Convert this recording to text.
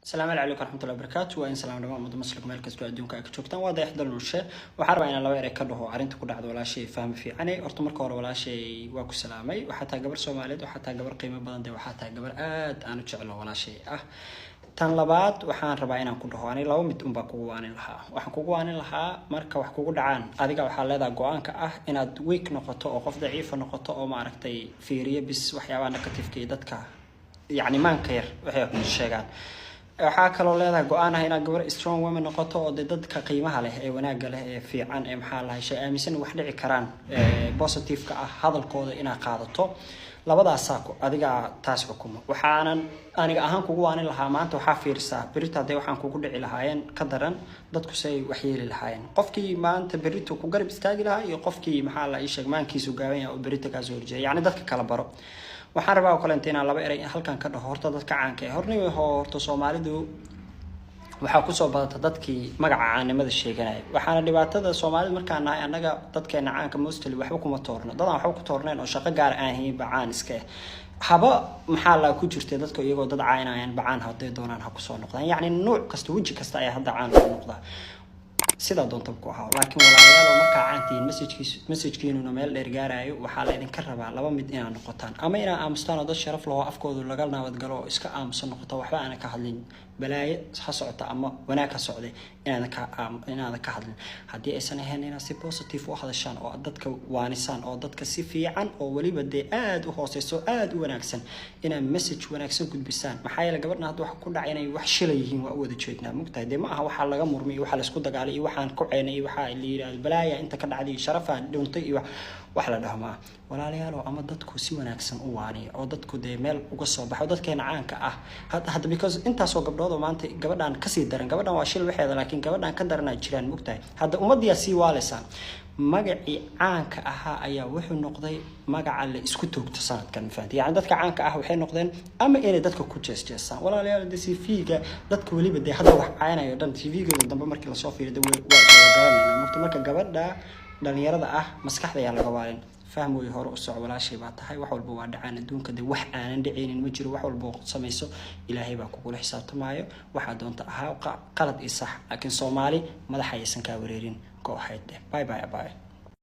السلام عليكم ورحمة الله وبركاته وإن سلام دماء مدة مسلك مالك سبع ديون كأكتشوفتان واضح يحضر الوشة وحرب أنا لو يركضه عرنت كل عدو ولا شيء فاهم فيه أنا أرتمر كور ولا شيء واكو سلامي وحتى قبر سوماليد وحتى قبر قيمة بدن وحتى قبر أنا تشعله ولا شيء tan labaad waxaan rabaa inaan ku dhaho aniga laba mid un baa kugu waanin lahaa waxaan kugu waanin lahaa marka wax kugu dhacaan adiga waxa leedahay go'aanka ah inaad weak noqoto oo qof daciif noqoto oo ma aragtay fiiriye bis waxyaabaha negative-ka dadka yani maanka yar waxay ku sheegaan waxa kale oo leedahay go'aan ah inaad gabar strong woman noqoto oo dadka qiimaha leh ee wanaaga leh ee fiican ee maxaa lahayd shay aaminsan wax dhici karaan positive-ka ah hadalkooda inaad qaadato labadaas saako adiga taas xukumo waxaanan aniga ahaan kugu waanin lahaa maanta waxa fiirsaa berita haday waxaan kugu dhici lahaayeen ka daran dadku say wax yeeli lahaayeen qofkii maanta berito ku garab istaagi lahaa iyo qofkii maxaa la sheeg maankiisu gaaban yahay oo berita ka soo horjeeya yani dadka kala baro waxaan rabaa kale intaan laba eray halkan ka dhaho horta dadka caanka ah hornimo horta Soomaalidu waxa ku soo badata dadkii magaca caanimada sheeganay waxaana dhibaatada Soomaalida markaan nahay anaga dadkeena caanka mostly waxba kuma toorno dadaan waxba ku toorneen oo shaqo gaar ah ahayn bacaan iska haba maxaa la ku jirtay dadka iyagoo dad caanayaan bacaan haday doonaan ha ku soo noqdaan yani nooc kasta waji kasta ay hadda caan u noqdaa sida doonta ku ahaa laakiin walaalayaal marka caantiin message-kiinu meel dheer gaarayo waxa la idin ka rabaa laba mid inaan noqotaan ama inaan aamustaan oo dad sharaf leh oo afkoodu laga nabad galo oo iska aamusan noqoto waxba aan ka hadlin balaaye ha socota ama wanaag ka socday inaan ka hadlin hadii aysan ahayn inaad si positive u hadashaan oo dadka waanisaan oo dadka si fiican oo waliba aad u hooseyso aad u wanaagsan inaan message wanaagsan gudbisaan maxaa yeelay gabadhna hadda wax ku dhacay inay wax shilay yihiin waa wada jeednaa mugtahay ma aha waxa laga murmay waxa la isku dagaalay waxaan ku ceynay waxa la yiraahdo balaaya inta ka dhacday sharafaan dhintay iyo wax la dhahmaa walaalayaal ama dadku si wanaagsan u waaniyo oo dadku meel uga soo baxo dadkeena caanka ah hadda because intaas oo gabdhood maanta gabadhan ka sii daran gabadhan waa shil waxeeda laakiin gabadhan ka daranaa jiraan mugtahay hadda ummadii si waaleysan magacii caanka ahaa ayaa wuxuu noqday magaca la isku toogto sanadkan faanti yani dadka caanka ah waxay noqdeen ama inay dadka ku jeesjeesaan walaalayaal CV-ga dadka waliba hadda wax caanayo dhan CV-ga dambe markii la soo fiiriyo waa garanayna mugta marka gabadha dhalinyarada ah maskaxda ayaa laga waalin fahmo iyo hore u soo walaashay baa tahay wax walba waa dhacaan adduunka wax aanan dhicinin ma jiro wax walba samayso ilaahay baa kugu xisaabtamaayo waxa doonta ahaa qalad iyo sax laakiin Soomaali madaxa aysan ka wareerin go ahead bye bye bye